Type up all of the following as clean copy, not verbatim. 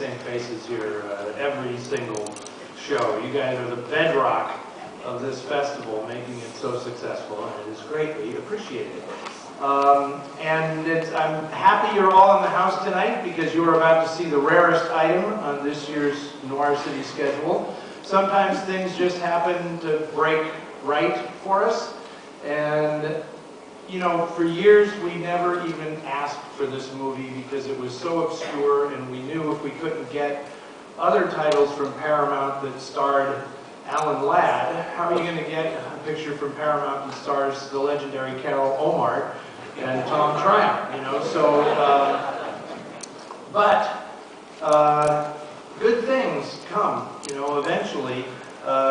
same faces here every single show. You guys are the bedrock of this festival, making it so successful, and it is greatly appreciated. I'm happy you're all in the house tonight because you are about to see the rarest item on this year's Noir City schedule. Sometimes things just happen to break right for us, and you know, for years we never even asked for this movie because it was so obscure, and we knew if we couldn't get other titles from Paramount that starred Alan Ladd, how are you going to get a picture from Paramount that stars the legendary Carol Omart and Tom Triumph, you know? So, good things come, you know, eventually.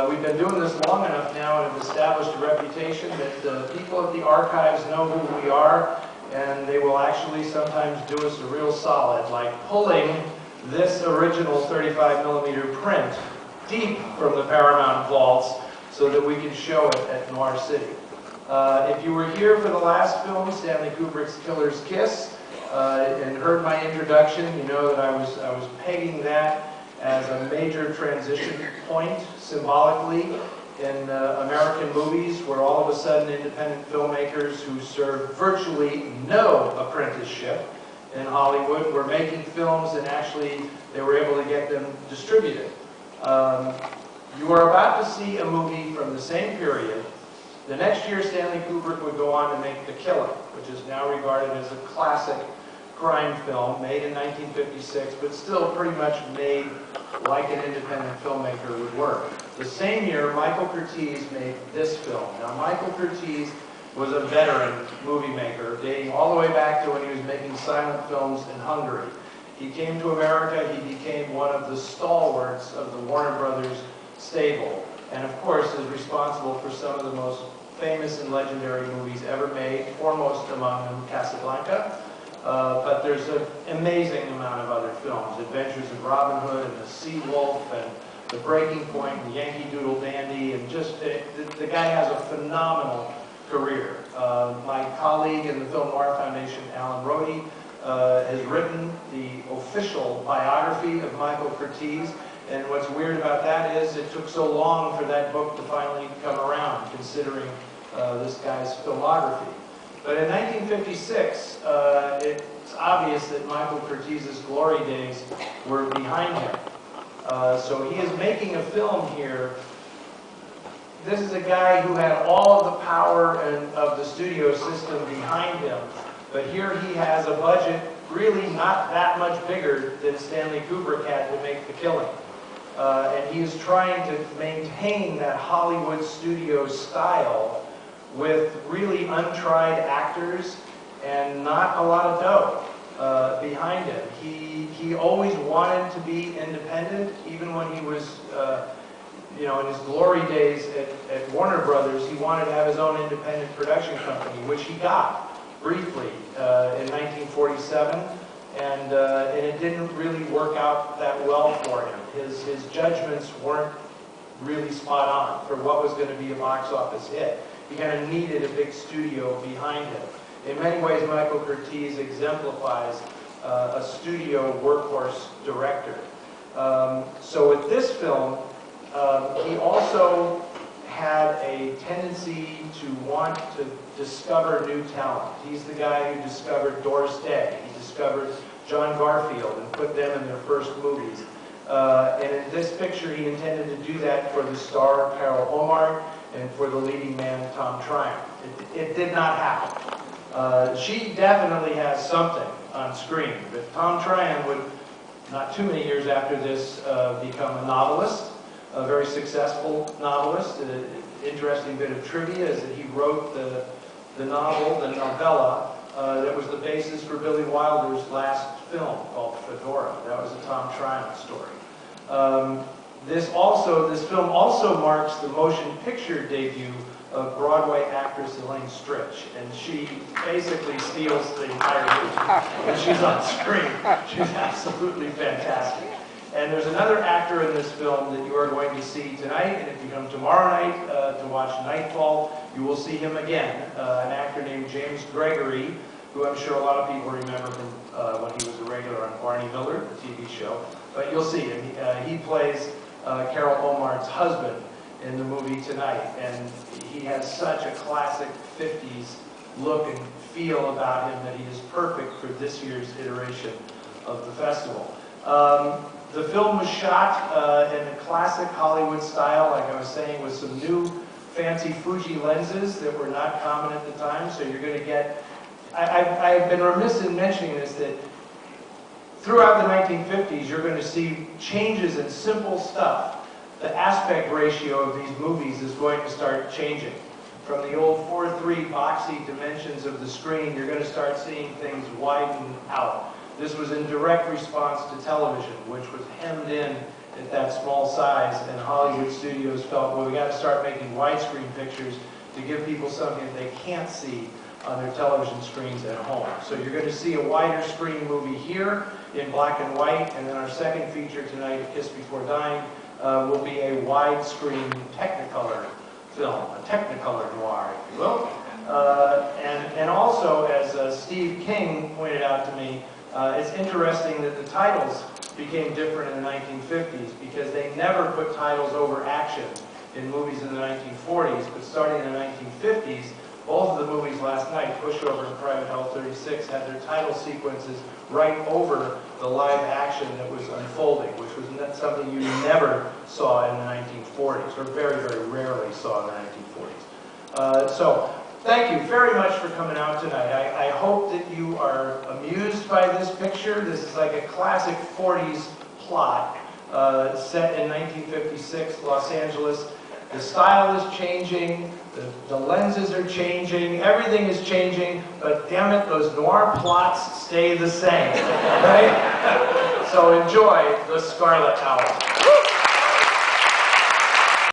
We've been doing this long enough now and have established a reputation that people at the archives know who we are, and they will actually sometimes do us a real solid, like pulling this original 35mm print deep from the Paramount vaults so that we can show it at Noir City. If you were here for the last film, Stanley Kubrick's Killer's Kiss, and heard my introduction, you know that I was pegging that as a major transition point, symbolically, in American movies, where all of a sudden independent filmmakers who served virtually no apprenticeship in Hollywood were making films, and actually they were able to get them distributed. You are about to see a movie from the same period. The next year, Stanley Kubrick would go on to make The Killer, which is now regarded as a classic crime film, made in 1956, but still pretty much made like an independent filmmaker would work. The same year, Michael Curtiz made this film. Now, Michael Curtiz was a veteran movie maker, dating all the way back to when he was making silent films in Hungary. He came to America, he became one of the stalwarts of the Warner Brothers stable, and of course is responsible for some of the most famous and legendary movies ever made, foremost among them Casablanca, but there's an amazing amount of other films, Adventures of Robin Hood and The Sea Wolf and The Breaking Point and Yankee Doodle Dandy, and just, the guy has a phenomenal career. My colleague in the Film Noir Foundation, Alan Rohde, has written the official biography of Michael Curtiz, and what's weird about that is it took so long for that book to finally come around, considering this guy's filmography. But in 1956, it's obvious that Michael Curtiz's glory days were behind him. So he is making a film here. This is a guy who had all of the power of the studio system behind him, but here he has a budget really not that much bigger than Stanley Kubrick had to make The Killing. And he is trying to maintain that Hollywood studio style with really untried actors and not a lot of dough behind him. He always wanted to be independent, even when he was, you know, in his glory days at Warner Brothers. He wanted to have his own independent production company, which he got briefly in 1947, and it didn't really work out that well for him. His judgments weren't really spot on for what was going to be a box office hit. He kind of needed a big studio behind him. In many ways, Michael Curtiz exemplifies a studio workhorse director. So with this film, he also had a tendency to want to discover new talent. He's the guy who discovered Doris Day. He discovered John Garfield and put them in their first movies. And in this picture, he intended to do that for the star Carol Omart and for the leading man Tom Triumph. It did not happen. She definitely has something on screen, but Tom Triumph would, not too many years after this, become a novelist, a very successful novelist. An interesting bit of trivia is that he wrote the novel, the novella, that was the basis for Billy Wilder's last film called Fedora. That was a Tom Triumph story. This film also marks the motion picture debut of Broadway actress Elaine Stritch, and she basically steals the entire movie when she's on screen. She's absolutely fantastic. And there's another actor in this film that you are going to see tonight, and if you come tomorrow night to watch Nightfall, you will see him again, an actor named James Gregory, who I'm sure a lot of people remember from when he was a regular on Barney Miller, the TV show. But you'll see him. He plays Carol Omar's husband in the movie tonight, and he has such a classic 50s look and feel about him that he is perfect for this year's iteration of the festival. The film was shot in a classic Hollywood style, like I was saying, with some new fancy Fuji lenses that were not common at the time. So you're going to get, I've been remiss in mentioning this, that throughout the 1950s you're going to see changes in simple stuff. The aspect ratio of these movies is going to start changing. From the old 4:3 boxy dimensions of the screen, you're going to start seeing things widen out. This was in direct response to television, which was hemmed in at that small size, and Hollywood studios felt, well, we got to start making widescreen pictures to give people something that they can't see on their television screens at home. So you're going to see a wider screen movie here in black and white, and then our second feature tonight, A Kiss Before Dying, will be a widescreen Technicolor film, a Technicolor Noir, if you will. And also, as Steve King pointed out to me, it's interesting that the titles became different in the 1950s because they never put titles over action in movies in the 1940s, but starting in the 1950s, both of the movies last night, Pushover and Private Hell 36, had their title sequences right over the live action that was unfolding, which was something you never saw in the 1940s, or very, very rarely saw in the 1940s. So, thank you very much for coming out tonight. I hope that you are amused by this picture. This is like a classic 40s plot set in 1956 Los Angeles. The style is changing, the lenses are changing, everything is changing, but damn it, those noir plots stay the same, right? So enjoy The Scarlet Owl.